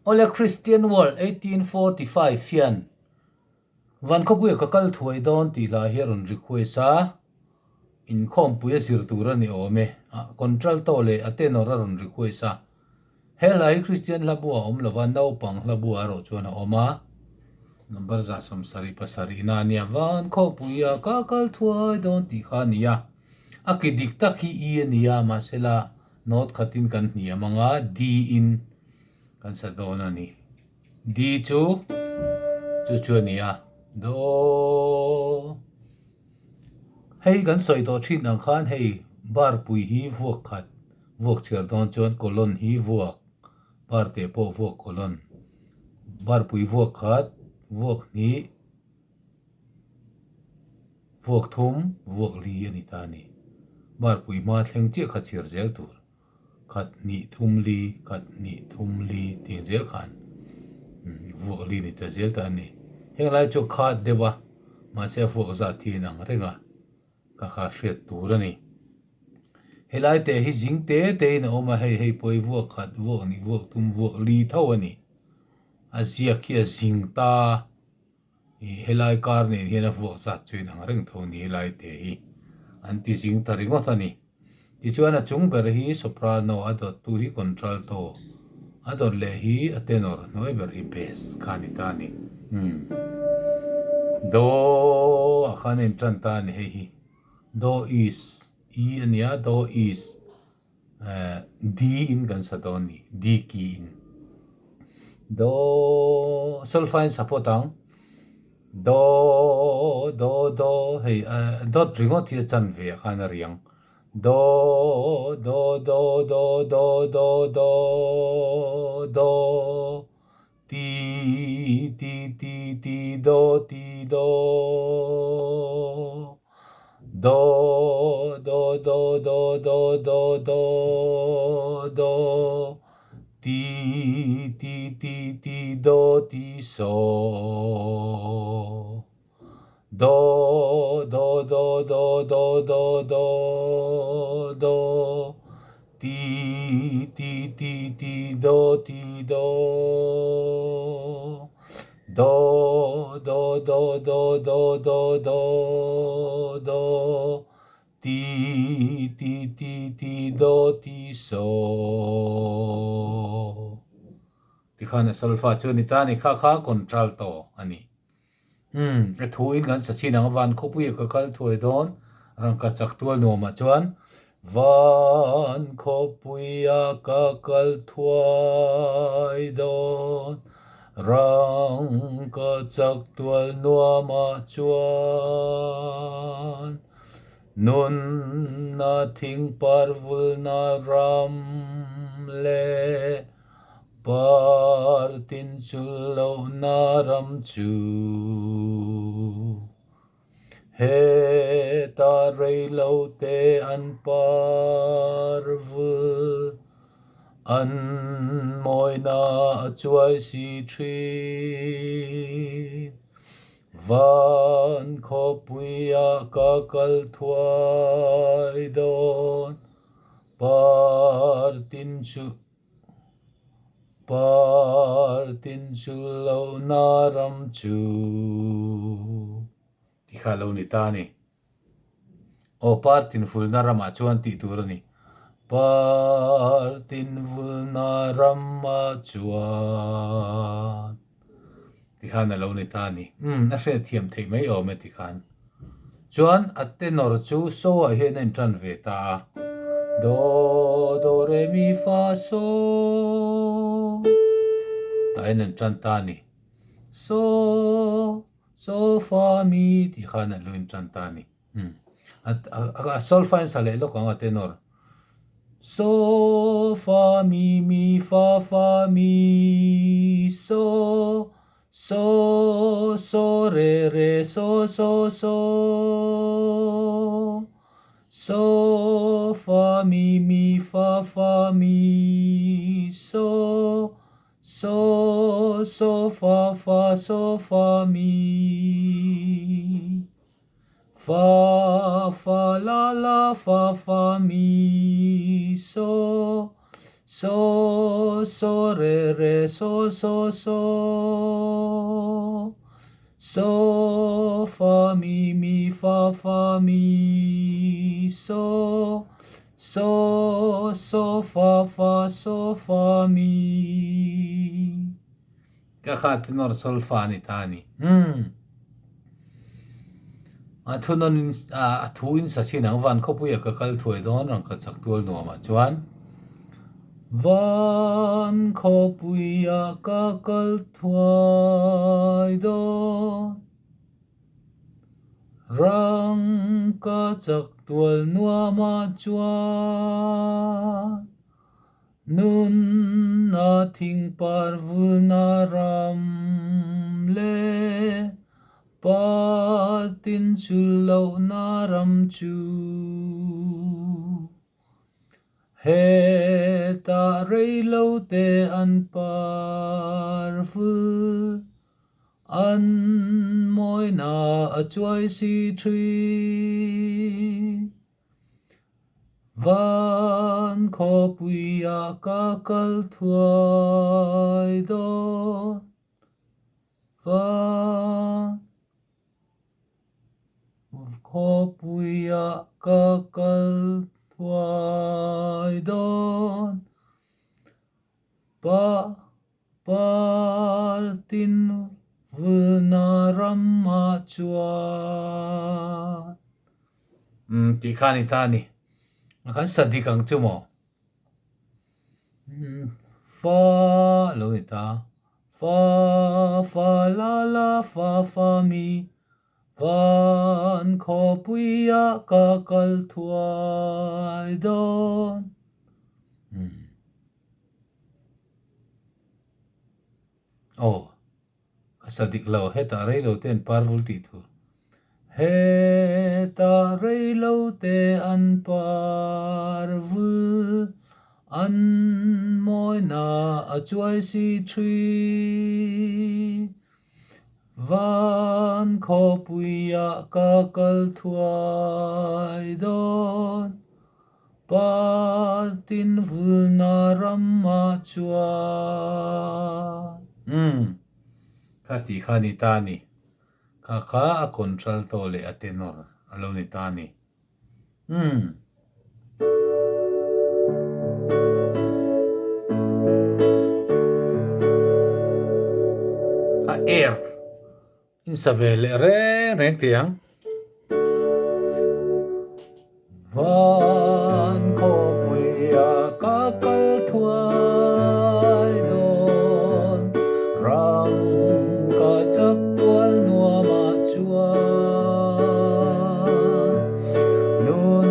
ole Christian World 1845 fian van ko buya kakal thuai don ti la heron requesta in khom puya sir tura ni ome control to le atenor ron requesta helai Christian labua lawa nau pang labua ro chuana oma number za som sari pasari na nia van ko puya kakal thuai don ti khania akidik ta khi i nia masela not khatin kan nia manga d in kan sa dona ni d chu chu nia do hei kan soi to thin ang khan hei bar pui hi vuak khat vuak cher don chon kolon hi vuak bar te po vuak kolon bar pui vuak khat vuak ni vuak thum vuak li ani ta ni bar pui ma thleng che kha chir zel tur khat ni thum li ting zel khan vuak li ni ta zel ta ni heng lai chu khat dewa ma se vuak za thi nang renga ka kha hriat tur ani helai te hi jing te na oma hei poi vuak khat vuak ni vuak thum vuak li tho ani azia kia jing ta helai kar ni hian vuak za chui nang reng tho ni helai te hi anti jing ta ringo thani ti chuan a chung ber hi soprano adot tu hi contralto adot le hi tenor noi ber hi bass khani ta ni do a khan in tran ta ni hi do is e ania do is d in kan sa don ni d key in do solfaing sapotang do hei dot ringo thi chan ve khana riang do ti do ti do ti do ti so do ti do ti do ti do ti so ti khana solfa chu ni ta ni kha contralto ani cái thu in kan sa chin ang van khopu ka kal thoi don rang ka chak tual no ma chuan van khopu ka kal thoi don rang ka chak tual no ma chuan nun na thing parvul na ram le partin chulo naram chu he ta rei lo te an parvul an moi na chuai si tri van khopuya ka kal thuai don partin chulo naram chu ti khalo ni ta ni o partin ful naram a chuan ti tur ni partin ful naram a chuan ti khana lo ni ta ni a hre thiam thei mai o me ti khan chuan atenor chu so a hian in tran ve ta do re mi fa so ta in tran ta ni so fa mi ti khana lo in tran ta ni a solfaing sa le lo ka tenor so fa mi fa mi so re so fa mi fa mi so fa mi fa la fa mi so so so re re so so so so fa mi fa fa mi so so so fa fa so fa mi ka khat nor sol fa ni tani thunon thuin sa sin ang van ko puya ka kal thoi don rang ka chak tual no ma chuan van ko puya ka kal thoi don rang ka chak tual no ma chuan nun na thing par na ram le patin chulo naram chu he ta rei lo te an parful an moi na a chuai si three van ko puya ka kal thuai do van ko puya ka kal thuai don pa tin vunaram ma chuan ti khani tani akan sadi kang chumo fa lo ni ta fa la la fa mi van ko puya ka kal thuai don kasadik lo heta rei lo ten parvul ti thu heta rei lo te an parvul an moi na a chuai si three van ko puya ka kal thuai don patin vunaram ma chuan khati khani tani kha a control to le atenor alo ni tani a air in sabele re tiang van ko puya ka kal thuai don rang ka chak tual nuwa ma chuan nun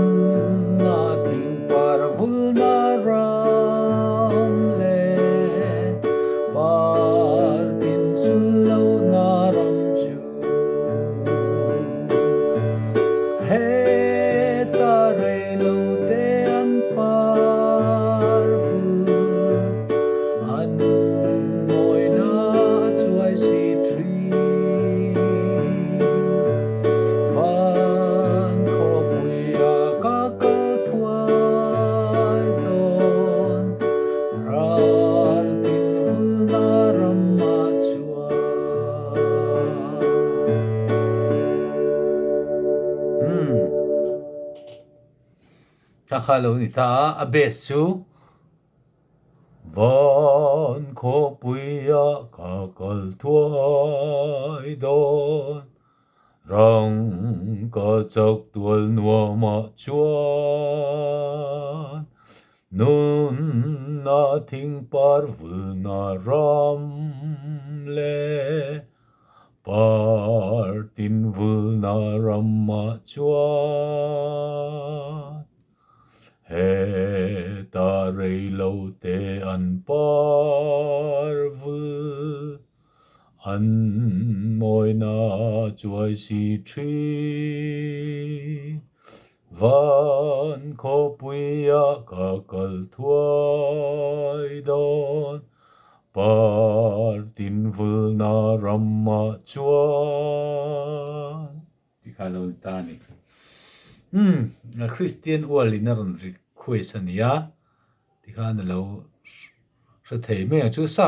na thing parvul na ram le par tin chulo na ram chu he ta rei lo te an parvul an moi na chuai si three van ko puya ka kal thuai don rar tin vunaram ma chuan kakalo ni ta abesu van ko puya ka kal thuai don rang ka chak tual nuwa ma chuan nun na thing parvul na ram le par tin vul na ram ma chuan he ta rei lo te an parvul an moi na chuai si three van ko puya ka kal thuai don par tin vul na ram ma chuan ti khalo tani Christian wall in ron request ania ti khan lo 是腿面就上